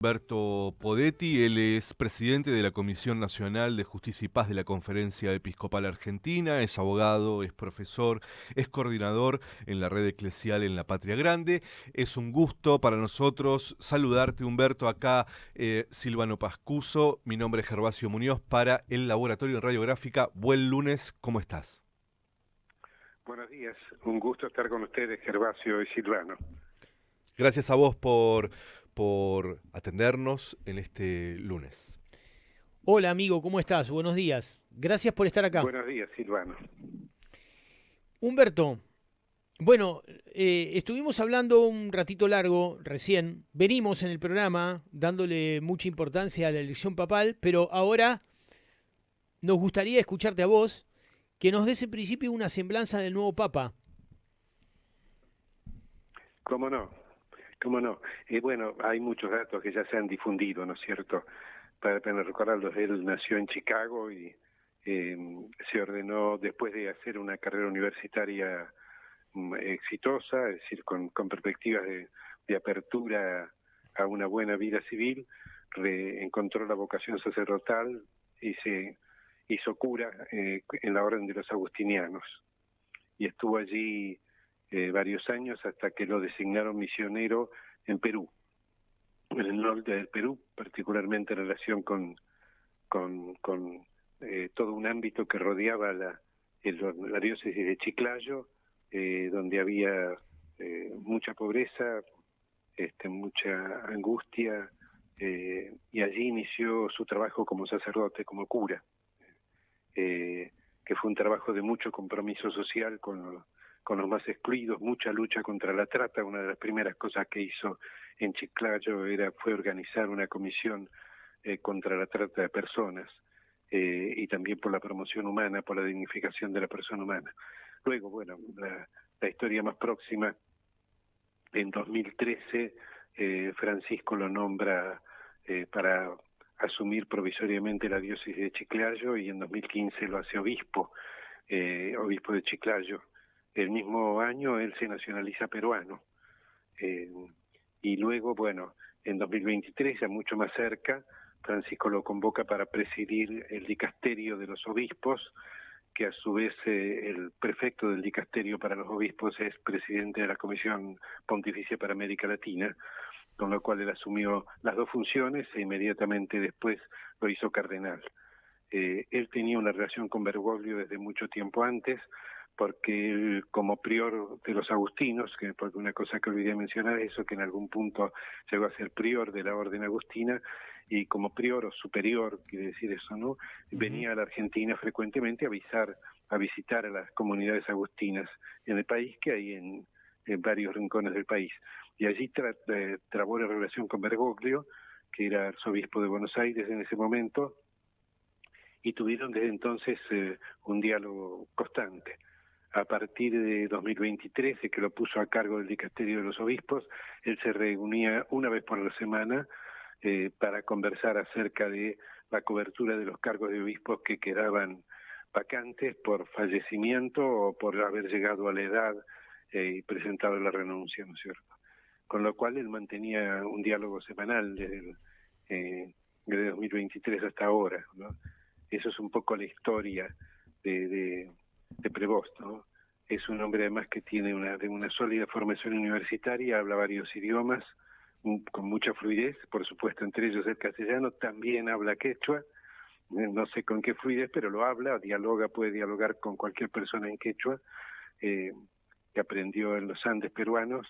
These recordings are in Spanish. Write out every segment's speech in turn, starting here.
Humberto Podetti, él es presidente de la Comisión Nacional de Justicia y Paz de la Conferencia Episcopal Argentina, es abogado, es profesor, es coordinador en la red eclesial en la Patria Grande. Es un gusto para nosotros saludarte, Humberto. Acá Silvano Pascuso, mi nombre es Gervasio Muñoz para el Laboratorio Radiográfica. Buen lunes, ¿cómo estás? Buenos días, un gusto estar con ustedes, Gervasio y Silvano. Gracias a vos por atendernos en este lunes. Hola amigo, ¿cómo estás? Buenos días. Gracias por estar acá. Buenos días, Silvano. Humberto, bueno, estuvimos hablando un ratito largo recién. Venimos en el programa dándole mucha importancia a la elección papal, pero ahora nos gustaría escucharte a vos, que nos des en principio una semblanza del nuevo Papa. ¿Cómo no? ¿Cómo no? Bueno, hay muchos datos que ya se han difundido, ¿no es cierto? Para recordarlos, él nació en Chicago y se ordenó después de hacer una carrera universitaria exitosa, es decir, con perspectivas de apertura a una buena vida civil, encontró la vocación sacerdotal y se hizo cura en la orden de los agustinianos. Y estuvo allí varios años hasta que lo designaron misionero en Perú, en el norte del Perú, particularmente en relación con todo un ámbito que rodeaba la diócesis de Chiclayo, donde había mucha pobreza, mucha angustia, y allí inició su trabajo como sacerdote, como cura, que fue un trabajo de mucho compromiso social con los más excluidos, mucha lucha contra la trata. Una de las primeras cosas que hizo en Chiclayo fue organizar una comisión contra la trata de personas, y también por la promoción humana, por la dignificación de la persona humana. Luego, bueno, la historia más próxima, en 2013 Francisco lo nombra para asumir provisoriamente la diócesis de Chiclayo, y en 2015 lo hace obispo de Chiclayo. El mismo año él se nacionaliza peruano, y luego, bueno, en 2023, ya mucho más cerca, Francisco lo convoca para presidir el dicasterio de los obispos, que a su vez el prefecto del dicasterio para los obispos es presidente de la Comisión Pontificia para América Latina, con lo cual él asumió las dos funciones e inmediatamente después lo hizo cardenal. Él tenía una relación con Bergoglio desde mucho tiempo antes, porque él, como prior de los agustinos, porque una cosa que olvidé mencionar es eso, que en algún punto llegó a ser prior de la orden agustina, y como prior o superior, quiere decir eso, ¿no? Venía a la Argentina frecuentemente a visitar a las comunidades agustinas en el país, que hay en varios rincones del país. Y allí trabó la relación con Bergoglio, que era arzobispo de Buenos Aires en ese momento, y tuvieron desde entonces un diálogo constante. A partir de 2023, que lo puso a cargo del dicasterio de los obispos, él se reunía una vez por la semana para conversar acerca de la cobertura de los cargos de obispos que quedaban vacantes por fallecimiento o por haber llegado a la edad y presentado la renuncia, ¿no es cierto? Con lo cual él mantenía un diálogo semanal desde 2023 hasta ahora, ¿no? Eso es un poco la historia de Prevost, ¿no? Es un hombre además que tiene una sólida formación universitaria, habla varios idiomas con mucha fluidez, por supuesto entre ellos el castellano, también habla quechua, no sé con qué fluidez, pero lo habla, puede dialogar con cualquier persona en quechua, que aprendió en los Andes peruanos.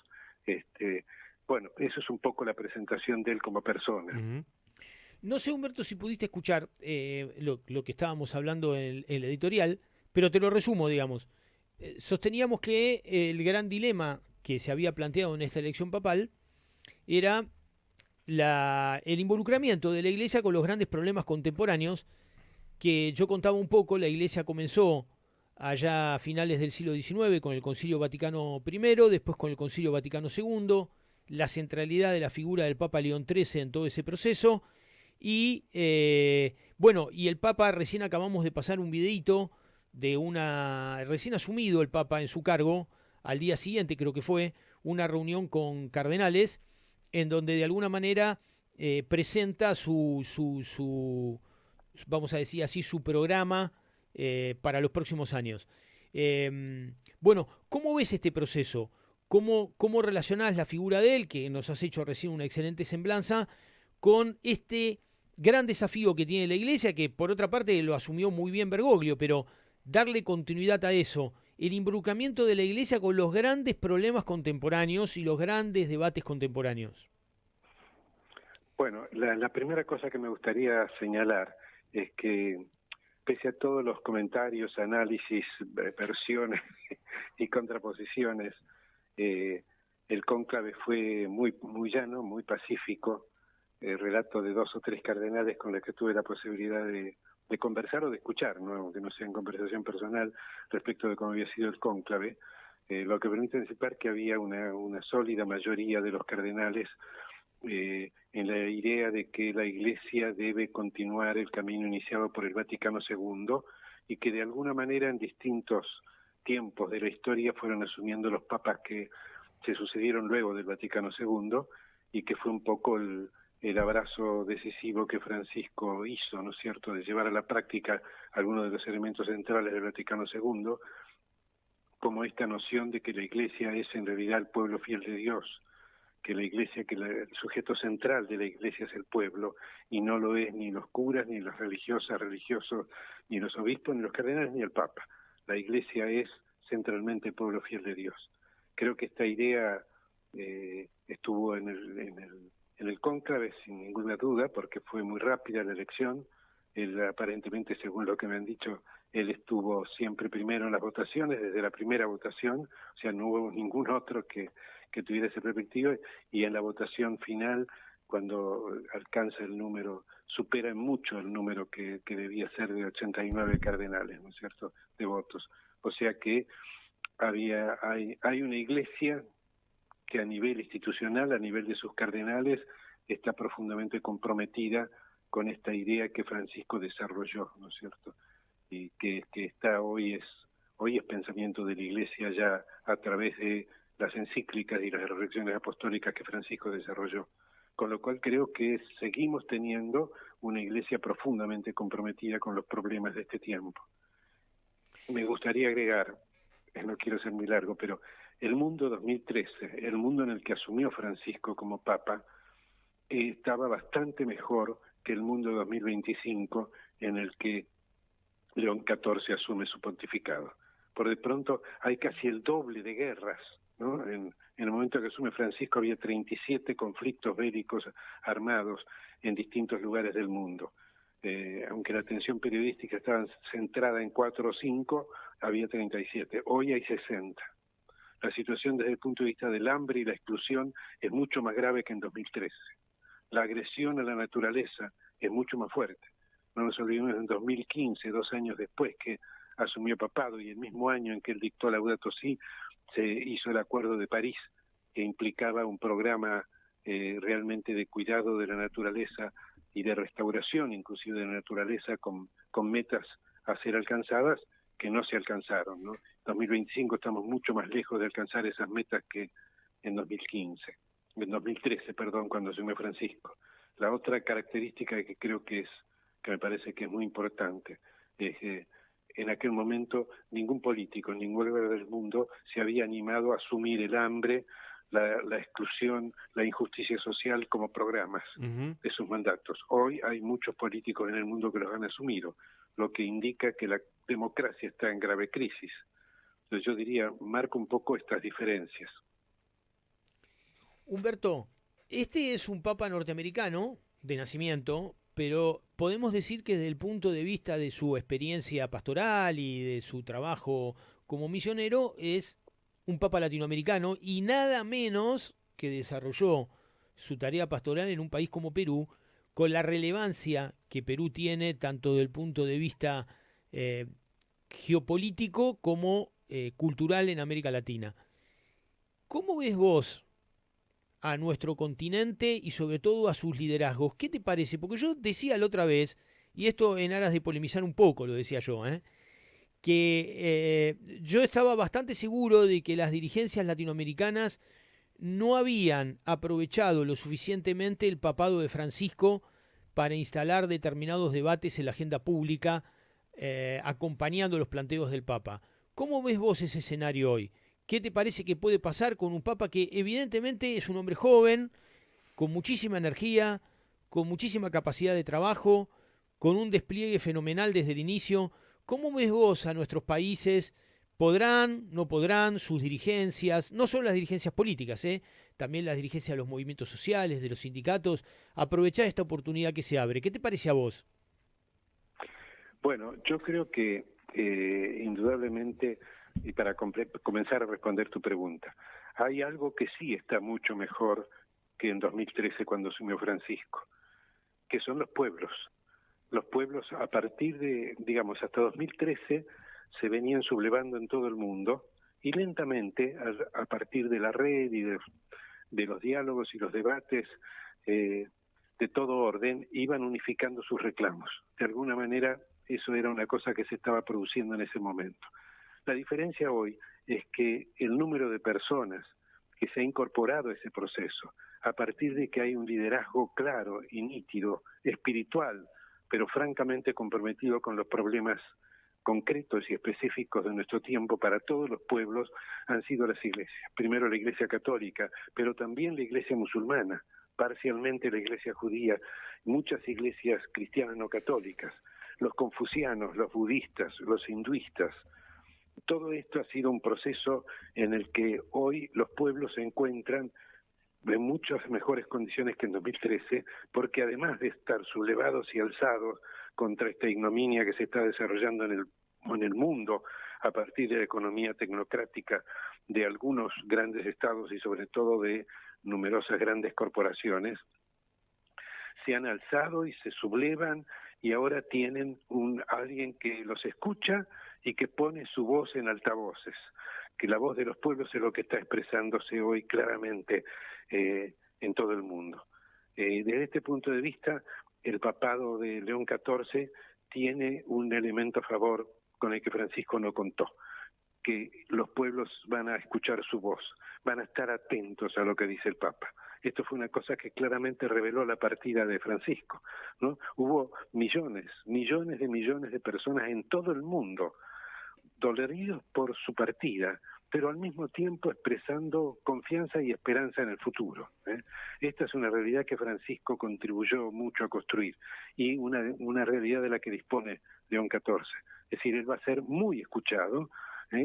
Bueno, eso es un poco la presentación de él como persona. Uh-huh. No sé, Humberto, si pudiste escuchar lo que estábamos hablando en el editorial, pero te lo resumo, digamos. Sosteníamos que el gran dilema que se había planteado en esta elección papal era el involucramiento de la Iglesia con los grandes problemas contemporáneos, que yo contaba un poco. La Iglesia comenzó allá a finales del siglo XIX con el Concilio Vaticano I, después con el Concilio Vaticano II, la centralidad de la figura del Papa León XIII en todo ese proceso. Y bueno, y el Papa, recién acabamos de pasar un videíto recién asumido el Papa en su cargo, al día siguiente creo que fue, una reunión con cardenales, en donde de alguna manera presenta vamos a decir así, su programa para los próximos años. Bueno, ¿cómo ves este proceso? ¿Cómo relacionás la figura de él, que nos has hecho recién una excelente semblanza, con este gran desafío que tiene la Iglesia, que por otra parte lo asumió muy bien Bergoglio, pero darle continuidad a eso, el involucramiento de la Iglesia con los grandes problemas contemporáneos y los grandes debates contemporáneos? Bueno, la primera cosa que me gustaría señalar es que pese a todos los comentarios, análisis, versiones y contraposiciones, el cónclave fue muy llano, muy pacífico, relato de 2 o 3 cardenales con los que tuve la posibilidad de conversar o de escuchar, ¿no? Aunque no sea en conversación personal, respecto de cómo había sido el cónclave, lo que permite anticipar que había una sólida mayoría de los cardenales en la idea de que la Iglesia debe continuar el camino iniciado por el Vaticano II y que de alguna manera en distintos tiempos de la historia fueron asumiendo los papas que se sucedieron luego del Vaticano II y que fue un poco el abrazo decisivo que Francisco hizo, ¿no es cierto?, de llevar a la práctica algunos de los elementos centrales del Vaticano II, como esta noción de que la Iglesia es en realidad el pueblo fiel de Dios, que la Iglesia, el sujeto central de la Iglesia es el pueblo, y no lo es ni los curas, ni las religiosas, religiosos, ni los obispos, ni los cardenales, ni el Papa. La Iglesia es centralmente el pueblo fiel de Dios. Creo que esta idea estuvo en el cónclave sin ninguna duda, porque fue muy rápida la elección. Él, aparentemente, según lo que me han dicho, él estuvo siempre primero en las votaciones, desde la primera votación, o sea, no hubo ningún otro que tuviera esa perspectiva, y en la votación final, cuando alcanza el número, supera mucho el número que debía ser de 89 cardenales, ¿no es cierto?, de votos. O sea que hay una iglesia que a nivel institucional, a nivel de sus cardenales, está profundamente comprometida con esta idea que Francisco desarrolló, ¿no es cierto?, y que está hoy es pensamiento de la Iglesia ya a través de las encíclicas y las reflexiones apostólicas que Francisco desarrolló. Con lo cual creo que seguimos teniendo una Iglesia profundamente comprometida con los problemas de este tiempo. Me gustaría agregar, no quiero ser muy largo, pero el mundo 2013, el mundo en el que asumió Francisco como Papa, estaba bastante mejor que el mundo 2025 en el que León XIV asume su pontificado. Por de pronto hay casi el doble de guerras, ¿no? En el momento que asume Francisco había 37 conflictos bélicos armados en distintos lugares del mundo. Aunque la atención periodística estaba centrada en 4 o 5, había 37. Hoy hay 60. La situación desde el punto de vista del hambre y la exclusión es mucho más grave que en 2013. La agresión a la naturaleza es mucho más fuerte. No nos olvidemos, en 2015, 2 años después que asumió papado y el mismo año en que él dictó Laudato Si, se hizo el Acuerdo de París, que implicaba un programa realmente de cuidado de la naturaleza y de restauración inclusive de la naturaleza con metas a ser alcanzadas que no se alcanzaron, ¿no? En 2025 estamos mucho más lejos de alcanzar esas metas que en 2013, cuando asumió Francisco. La otra característica que creo que me parece que es muy importante, es que en aquel momento ningún político en ningún lugar del mundo se había animado a asumir el hambre, la exclusión, la injusticia social como programas de sus mandatos. Hoy hay muchos políticos en el mundo que los han asumido, lo que indica que la democracia está en grave crisis. Entonces yo diría, marca un poco estas diferencias. Humberto, este es un papa norteamericano de nacimiento, pero podemos decir que desde el punto de vista de su experiencia pastoral y de su trabajo como misionero es un papa latinoamericano y nada menos que desarrolló su tarea pastoral en un país como Perú, con la relevancia que Perú tiene tanto desde el punto de vista geopolítico como cultural en América Latina. ¿Cómo ves vos a nuestro continente y sobre todo a sus liderazgos? ¿Qué te parece? Porque yo decía la otra vez, y esto en aras de polemizar un poco, lo decía yo, que yo estaba bastante seguro de que las dirigencias latinoamericanas no habían aprovechado lo suficientemente el papado de Francisco para instalar determinados debates en la agenda pública, acompañando los planteos del Papa. ¿Cómo ves vos ese escenario hoy? ¿Qué te parece que puede pasar con un Papa que evidentemente es un hombre joven, con muchísima energía, con muchísima capacidad de trabajo, con un despliegue fenomenal desde el inicio? ¿Cómo ves vos a nuestros países? ¿Podrán, no podrán sus dirigencias, no solo las dirigencias políticas, también las dirigencias de los movimientos sociales, de los sindicatos, aprovechar esta oportunidad que se abre? ¿Qué te parece a vos? Bueno, yo creo que indudablemente, y para comenzar a responder tu pregunta, hay algo que sí está mucho mejor que en 2013 cuando asumió Francisco, que son los pueblos. Los pueblos a partir de, digamos, hasta 2013 se venían sublevando en todo el mundo y lentamente a partir de la red y de los diálogos y los debates de todo orden iban unificando sus reclamos. De alguna manera eso era una cosa que se estaba produciendo en ese momento. La diferencia hoy es que el número de personas que se ha incorporado a ese proceso, a partir de que hay un liderazgo claro y nítido, espiritual, pero francamente comprometido con los problemas concretos y específicos de nuestro tiempo para todos los pueblos, han sido las iglesias. Primero la Iglesia católica, pero también la Iglesia musulmana, parcialmente la Iglesia judía, muchas iglesias cristianas no católicas, los confucianos, los budistas, los hinduistas. Todo esto ha sido un proceso en el que hoy los pueblos se encuentran en muchas mejores condiciones que en 2013, porque además de estar sublevados y alzados contra esta ignominia que se está desarrollando en el mundo a partir de la economía tecnocrática de algunos grandes estados y sobre todo de numerosas grandes corporaciones, se han alzado y se sublevan y ahora tienen alguien que los escucha y que pone su voz en altavoces, que la voz de los pueblos es lo que está expresándose hoy claramente en todo el mundo. Desde este punto de vista, el papado de León XIV tiene un elemento a favor con el que Francisco no contó, que los pueblos van a escuchar su voz, van a estar atentos a lo que dice el Papa. Esto fue una cosa que claramente reveló la partida de Francisco, ¿no? Hubo millones de personas en todo el mundo doloridos por su partida, pero al mismo tiempo expresando confianza y esperanza en el futuro. Esta es una realidad que Francisco contribuyó mucho a construir y una realidad de la que dispone León XIV. Es decir, él va a ser muy escuchado.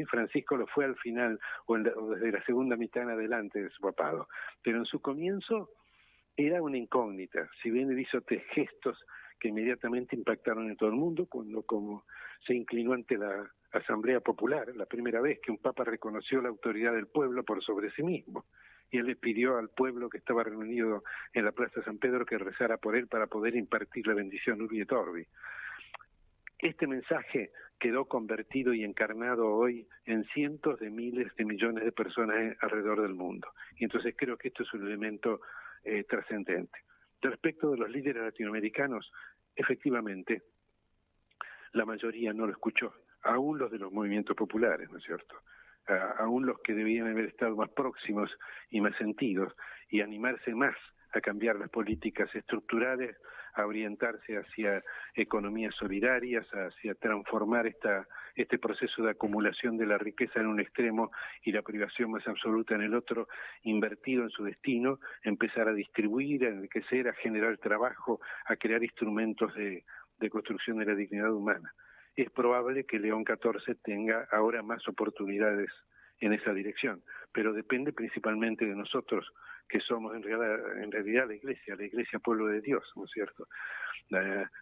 Francisco lo fue al final o desde la segunda mitad en adelante de su papado, pero en su comienzo era una incógnita, si bien él hizo gestos que inmediatamente impactaron en todo el mundo, cuando como se inclinó ante la Asamblea Popular, la primera vez que un papa reconoció la autoridad del pueblo por sobre sí mismo, y él le pidió al pueblo que estaba reunido en la Plaza San Pedro que rezara por él para poder impartir la bendición Urbi et Orbi. Este mensaje quedó convertido y encarnado hoy en cientos de miles de millones de personas alrededor del mundo. Y entonces creo que esto es un elemento trascendente. Respecto de los líderes latinoamericanos, efectivamente, la mayoría no lo escuchó, aún los de los movimientos populares, ¿no es cierto? Aún los que debían haber estado más próximos y más sentidos, y animarse más a cambiar las políticas estructurales, a orientarse hacia economías solidarias, hacia transformar este proceso de acumulación de la riqueza en un extremo y la privación más absoluta en el otro, invertido en su destino, empezar a distribuir, a enriquecer, a generar trabajo, a crear instrumentos de construcción de la dignidad humana. Es probable que León XIV tenga ahora más oportunidades en esa dirección, pero depende principalmente de nosotros, que somos en realidad la Iglesia pueblo de Dios, ¿no es cierto?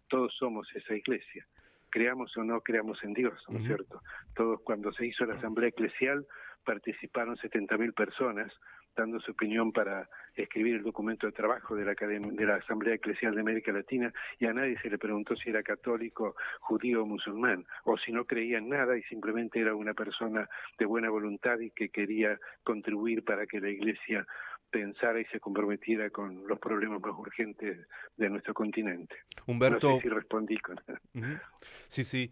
Todos somos esa Iglesia, creamos o no creamos en Dios, ¿no es cierto? Todos, cuando se hizo la Asamblea Eclesial, participaron 70.000 personas dando su opinión para escribir el documento de trabajo de la Asamblea Eclesial de América Latina, y a nadie se le preguntó si era católico, judío o musulmán, o si no creía en nada y simplemente era una persona de buena voluntad y que quería contribuir para que la Iglesia pensara y se comprometiera con los problemas más urgentes de nuestro continente. Humberto, no sé si respondí con... Sí.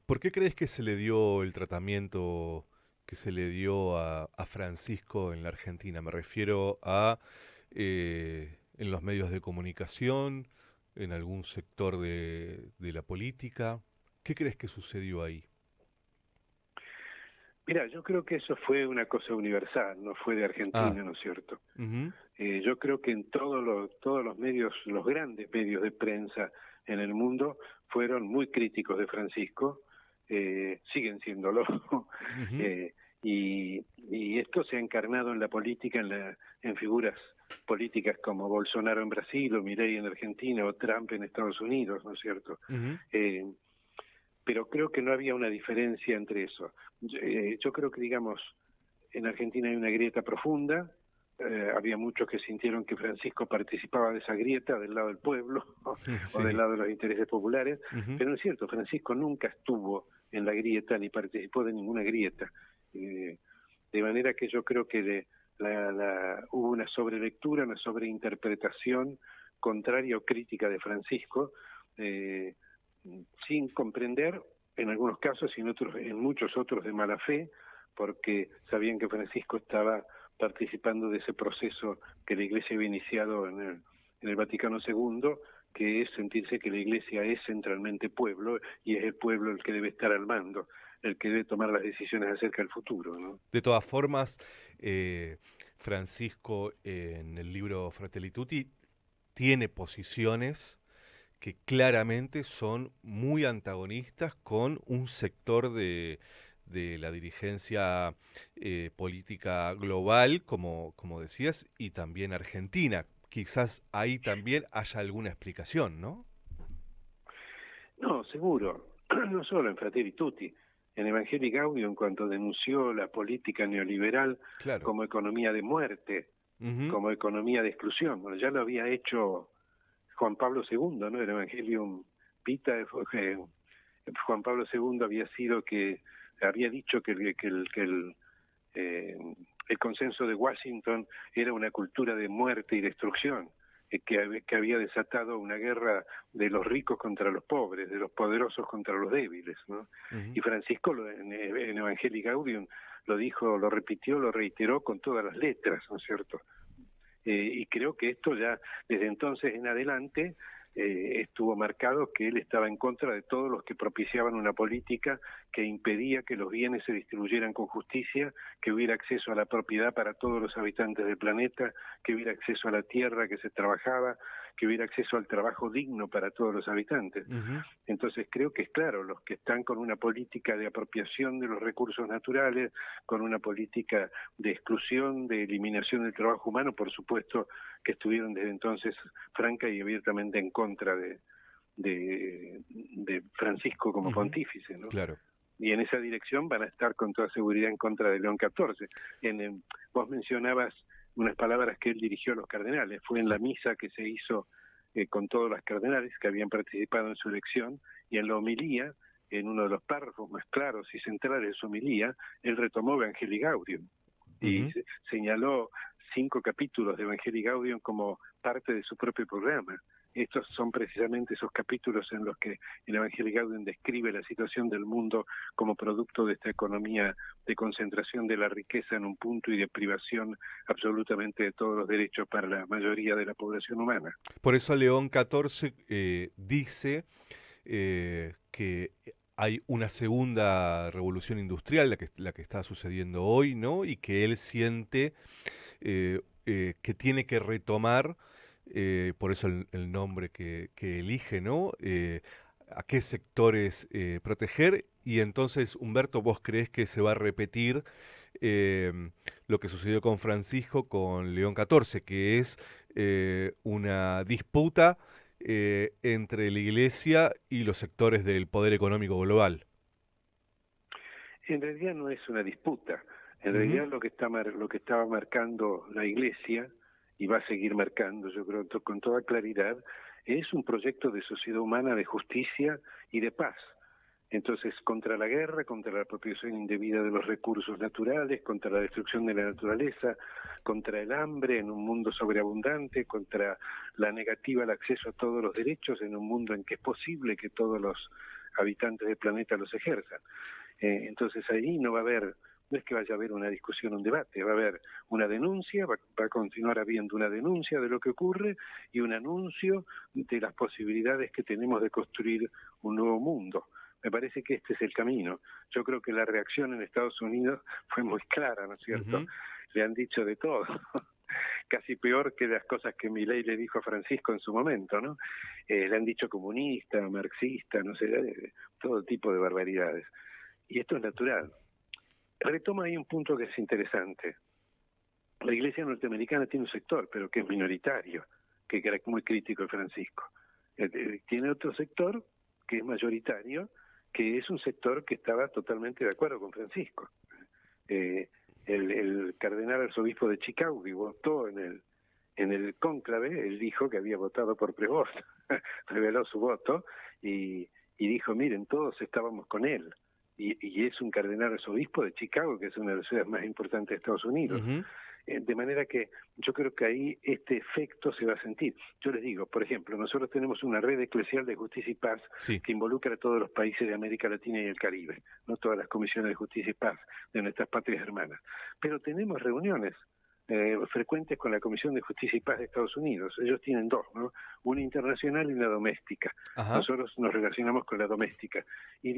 ¿Por qué crees que se le dio el tratamiento que se le dio a Francisco en la Argentina. Me refiero a en los medios de comunicación, en algún sector de la política. ¿Qué crees que sucedió ahí? Mira, yo creo que eso fue una cosa universal, no fue de Ah, Argentina, ¿no es cierto? ujú, Yo creo que en todos los medios, los grandes medios de prensa en el mundo, fueron muy críticos de Francisco, siguen siéndolo, ujú, eh, y esto se ha encarnado en la política, en figuras políticas como Bolsonaro en Brasil, o Milei en Argentina, o Trump en Estados Unidos, ¿no es cierto? ujú, Eh, pero creo que no había una diferencia entre eso. Yo creo que, digamos, en Argentina hay una grieta profunda. Había muchos que sintieron que Francisco participaba de esa grieta del lado del pueblo o del sí, lado de los intereses populares, ujú, pero no es cierto, Francisco nunca estuvo en la grieta ni participó de ninguna grieta. Eh, de manera que yo creo que hubo una sobrelectura, una sobreinterpretación contraria o crítica de Francisco, eh, sin comprender en algunos casos y en muchos otros de mala fe, porque sabían que Francisco estaba participando de ese proceso que la Iglesia había iniciado en el Vaticano II, que es sentirse que la Iglesia es centralmente pueblo y es el pueblo el que debe estar al mando, el que debe tomar las decisiones acerca del futuro, ¿no? de todas formas, Francisco en el libro Fratelli Tutti tiene posiciones que claramente son muy antagonistas con un sector de la dirigencia política global, como decías, y también argentina. Quizás ahí también haya alguna explicación, ¿no? No, seguro, no solo en Fratelli Tutti, en Evangelii Gaudium, en cuanto denunció la política neoliberal Claro. como economía de muerte, Ujú, como economía de exclusión. Bueno, ya lo había hecho Juan Pablo II, ¿no? El Evangelium Vitae, Juan Pablo II había dicho eh, el consenso de Washington era una cultura de muerte y destrucción, que había desatado una guerra de los ricos contra los pobres, de los poderosos contra los débiles, ¿no? ujú, Y Francisco en Evangelii Gaudium lo dijo, lo repitió, lo reiteró con todas las letras, ¿no es cierto? Y creo que esto ya desde entonces en adelante estuvo marcado que él estaba en contra de todos los que propiciaban una política que impedía que los bienes se distribuyeran con justicia, que hubiera acceso a la propiedad para todos los habitantes del planeta, que hubiera acceso a la tierra que se trabajaba, que hubiera acceso al trabajo digno para todos los habitantes. ujú, Entonces creo que es claro, los que están con una política de apropiación de los recursos naturales, con una política de exclusión, de eliminación del trabajo humano, por supuesto que estuvieron desde entonces franca y abiertamente en contra de Francisco como ujú, pontífice, ¿no? claro. Y en esa dirección van a estar con toda seguridad en contra de León XIV. Vos mencionabas unas palabras que él dirigió a los cardenales, fue en la Sí. misa que se hizo con todos los cardenales que habían participado en su elección, y en la homilía, en uno de los párrafos más claros y centrales de su homilía, él retomó Evangelii Gaudium y Ujú. señaló 5 capítulos de Evangelii Gaudium como parte de su propio programa. Estos son precisamente esos capítulos en los que el Evangelii Gaudium describe la situación del mundo como producto de esta economía de concentración de la riqueza en un punto y de privación absolutamente de todos los derechos para la mayoría de la población humana. Por eso León XIV dice que hay una segunda revolución industrial, la que está sucediendo hoy, ¿no? Y que él siente que tiene que retomar, por eso el nombre que elige, ¿no? A qué sectores proteger. Y entonces, Humberto, ¿vos creés que se va a repetir lo que sucedió con Francisco con León XIV, que es una disputa entre la Iglesia y los sectores del poder económico global? En realidad no es una disputa, en Ujú, realidad lo que estaba marcando la Iglesia, y va a seguir marcando, yo creo, con toda claridad, es un proyecto de sociedad humana de justicia y de paz. Entonces, contra la guerra, contra la apropiación indebida de los recursos naturales, contra la destrucción de la naturaleza, contra el hambre en un mundo sobreabundante, contra la negativa al acceso a todos los derechos en un mundo en que es posible que todos los habitantes del planeta los ejerzan. Entonces ahí no va a haber no es que vaya a haber una discusión, un debate, va a haber una denuncia, va a continuar habiendo una denuncia de lo que ocurre y un anuncio de las posibilidades que tenemos de construir un nuevo mundo. Me parece que este es el camino. Yo creo que la reacción en Estados Unidos fue muy clara, ¿no es cierto? Le han dicho de todo, casi peor que las cosas que Milei le dijo a Francisco en su momento, ¿no? Le han dicho comunista, marxista, no sé, todo tipo de barbaridades. Y esto es natural. Retoma ahí un punto que es interesante. La Iglesia norteamericana tiene un sector, pero que es minoritario, que era muy crítico de Francisco. Tiene otro sector que es mayoritario, que es un sector que estaba totalmente de acuerdo con Francisco. El cardenal arzobispo de Chicago, que votó en el cónclave, él dijo que había votado por Prevost, reveló su voto y dijo, miren, todos estábamos con él. Y es un cardenal arzobispo de Chicago, que es una de las ciudades más importantes de Estados Unidos. De manera que yo creo que ahí este efecto se va a sentir. Yo les digo, por ejemplo, nosotros tenemos una red eclesial de justicia y paz que involucra a todos los países de América Latina y el Caribe, no todas las comisiones de justicia y paz de nuestras patrias hermanas. Pero tenemos reuniones frecuentes con la Comisión de Justicia y Paz de Estados Unidos. Ellos tienen dos, ¿no? Una internacional y una doméstica. Nosotros nos relacionamos con la doméstica. Y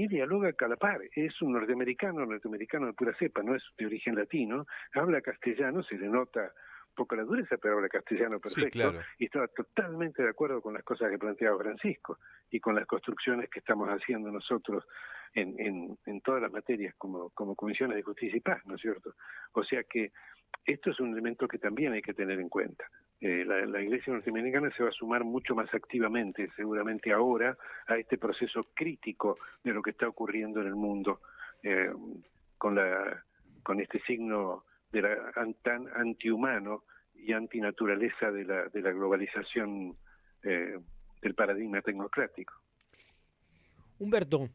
dialoga a la par. Es un norteamericano de pura cepa, no es de origen latino. Habla castellano, se le nota poco la dureza, pero habla castellano perfecto. Sí, claro. Y estaba totalmente de acuerdo con las cosas que planteaba Francisco y con las construcciones que estamos haciendo nosotros en todas las materias como comisiones de justicia y paz, ¿no es cierto? O sea que esto es un elemento que también hay que tener en cuenta. La Iglesia norteamericana se va a sumar mucho más activamente, seguramente ahora, a este proceso crítico de lo que está ocurriendo en el mundo con este signo de tan antihumano y antinaturaleza de la globalización del paradigma tecnocrático. Humberto,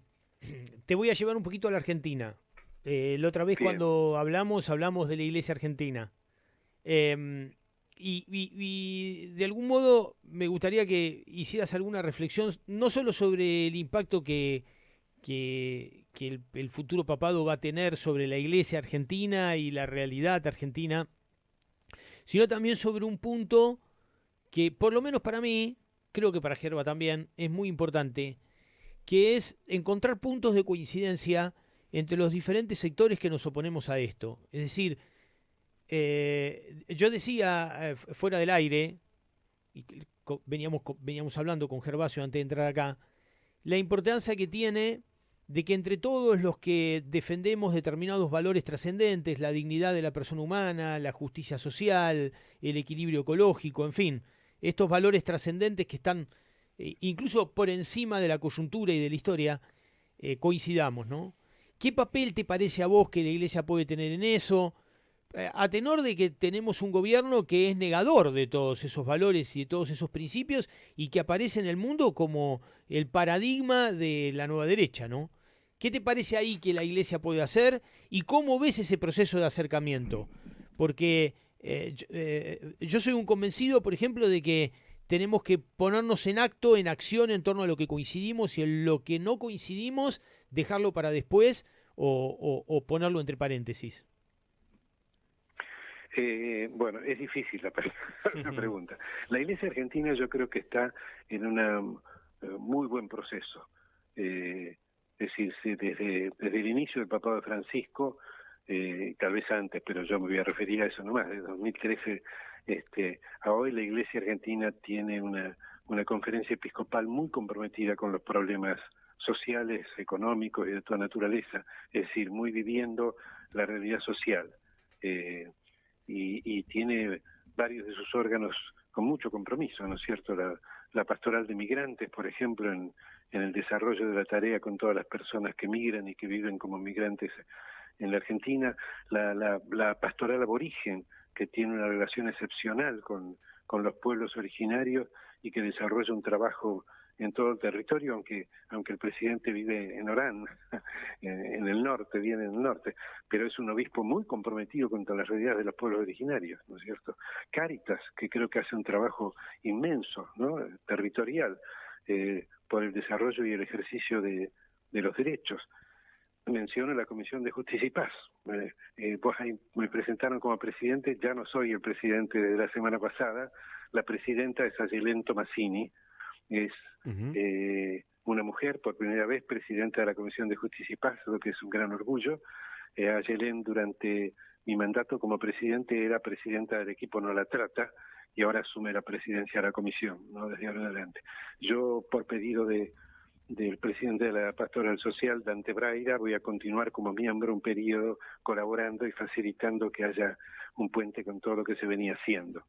te voy a llevar un poquito a la Argentina. La otra vez cuando hablamos de la Iglesia argentina. Y de algún modo me gustaría que hicieras alguna reflexión, no solo sobre el impacto que el futuro papado va a tener sobre la Iglesia argentina y la realidad argentina, sino también sobre un punto que, por lo menos para mí, creo que para Gerba también, es muy importante, que es encontrar puntos de coincidencia entre los diferentes sectores que nos oponemos a esto. Es decir, yo decía fuera del aire, y veníamos hablando con Gervasio antes de entrar acá, la importancia que tiene de que entre todos los que defendemos determinados valores trascendentes, la dignidad de la persona humana, la justicia social, el equilibrio ecológico, en fin, estos valores trascendentes que están incluso por encima de la coyuntura y de la historia, coincidamos, ¿no? ¿Qué papel te parece a vos que la Iglesia puede tener en eso? A tenor de que tenemos un gobierno que es negador de todos esos valores y de todos esos principios y que aparece en el mundo como el paradigma de la nueva derecha, ¿no? ¿Qué te parece ahí que la Iglesia puede hacer y cómo ves ese proceso de acercamiento? Porque yo soy un convencido, por ejemplo, de que tenemos que ponernos en acción en torno a lo que coincidimos y en lo que no coincidimos, dejarlo para después o ponerlo entre paréntesis. Bueno, es difícil la pregunta. La Iglesia argentina yo creo que está en un muy buen proceso. Es decir, desde el inicio del papado de Francisco, tal vez antes, pero yo me voy a referir a eso nomás, de 2013 a hoy la Iglesia argentina tiene una conferencia episcopal muy comprometida con los problemas sociales, económicos y de toda naturaleza, es decir, muy viviendo la realidad social. Y tiene varios de sus órganos con mucho compromiso, ¿no es cierto? La pastoral de migrantes, por ejemplo, en el desarrollo de la tarea con todas las personas que migran y que viven como migrantes en la Argentina, la pastoral aborigen, que tiene una relación excepcional con los pueblos originarios y que desarrolla un trabajo en todo el territorio, aunque el presidente vive en Orán, en el norte, viene en el norte, pero es un obispo muy comprometido contra las realidades de los pueblos originarios, ¿no es cierto? Cáritas, que creo que hace un trabajo inmenso, ¿no? Territorial, por el desarrollo y el ejercicio de los derechos. menciono la Comisión de Justicia y Paz. Pues ahí me presentaron como presidente, ya no soy el presidente de la semana pasada, la presidenta es Ayelén Tomasini, es una mujer, por primera vez, presidenta de la Comisión de Justicia y Paz, lo que es un gran orgullo. Ayelén, durante mi mandato como presidente, era presidenta del equipo No la Trata, y ahora asume la presidencia de la comisión, ¿no?, desde ahora en adelante. Yo, por pedido del presidente de la Pastoral Social, Dante Braira, voy a continuar como miembro un periodo colaborando y facilitando que haya un puente con todo lo que se venía haciendo.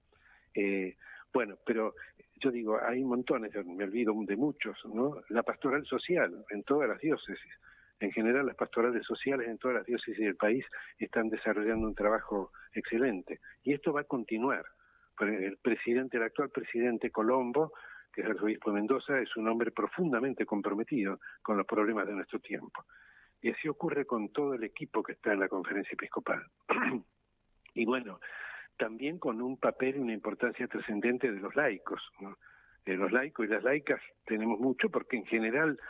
Bueno, pero yo digo, hay montones, yo me olvido de muchos, ¿no? La Pastoral Social en todas las diócesis. En general, las pastorales sociales en todas las diócesis del país están desarrollando un trabajo excelente. Y esto va a continuar. El actual presidente Colombo, que es el arzobispo de Mendoza, es un hombre profundamente comprometido con los problemas de nuestro tiempo. Y así ocurre con todo el equipo que está en la Conferencia Episcopal. Y bueno, también con un papel y una importancia trascendente de los laicos, ¿no? Los laicos y las laicas tenemos mucho porque en general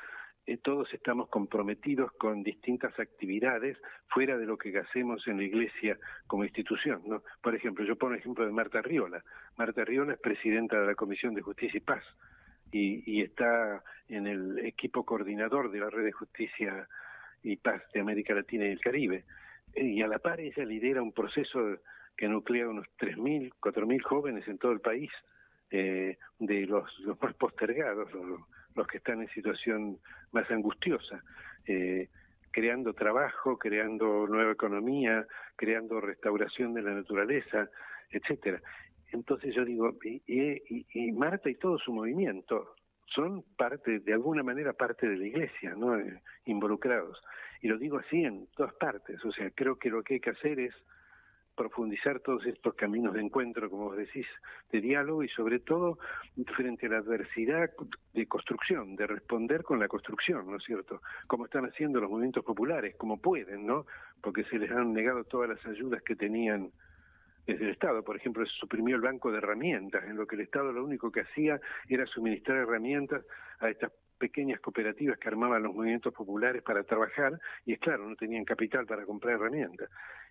todos estamos comprometidos con distintas actividades fuera de lo que hacemos en la Iglesia como institución, ¿no? Por ejemplo, yo pongo el ejemplo de Marta Riola. Marta Riola es presidenta de la Comisión de Justicia y Paz y está en el equipo coordinador de la Red de Justicia y Paz de América Latina y el Caribe. Y a la par ella lidera un proceso que nuclea unos 3.000, 4.000 jóvenes en todo el país, de los más postergados, los que están en situación más angustiosa, creando trabajo, creando nueva economía, creando restauración de la naturaleza, etcétera. Entonces yo digo, y Marta y todo su movimiento son parte, de alguna manera, parte de la Iglesia, ¿no? Involucrados. Y lo digo así en todas partes. O sea, creo que lo que hay que hacer es profundizar todos estos caminos de encuentro, como vos decís, de diálogo y sobre todo frente a la adversidad de construcción, de responder con la construcción, ¿no es cierto? Como están haciendo los movimientos populares, como pueden, ¿no? Porque se les han negado todas las ayudas que tenían desde el Estado. Por ejemplo, se suprimió el banco de herramientas, en lo que el Estado lo único que hacía era suministrar herramientas a estas pequeñas cooperativas que armaban los movimientos populares para trabajar, y es claro, no tenían capital para comprar herramientas,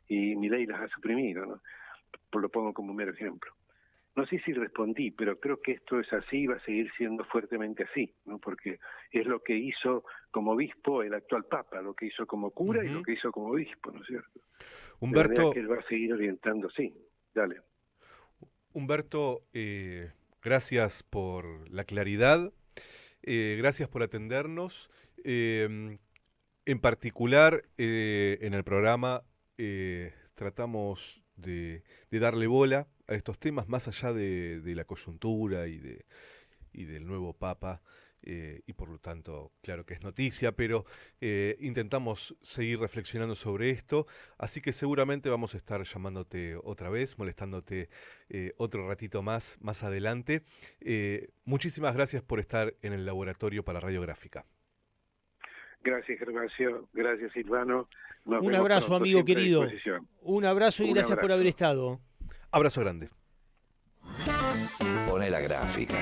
y Milei las ha suprimido, ¿no? Lo pongo como un mero ejemplo. No sé si respondí, pero creo que esto es así y va a seguir siendo fuertemente así, ¿no? Porque es lo que hizo como obispo el actual Papa, lo que hizo como cura y lo que hizo como obispo, ¿no es cierto? Humberto, de manera que él va a seguir orientando, sí, dale. Humberto, gracias por la claridad, gracias por atendernos. En particular, en el programa tratamos de darle bola a estos temas más allá de la coyuntura y del nuevo Papa, y por lo tanto, claro que es noticia, pero intentamos seguir reflexionando sobre esto, así que seguramente vamos a estar llamándote otra vez, molestándote otro ratito más adelante. Muchísimas gracias por estar en el laboratorio para Radiográfica. Gracias, Gervasio. Gracias, Silvano. Un abrazo, amigo querido. Un abrazo y gracias por haber estado. Abrazo grande. Pone la gráfica.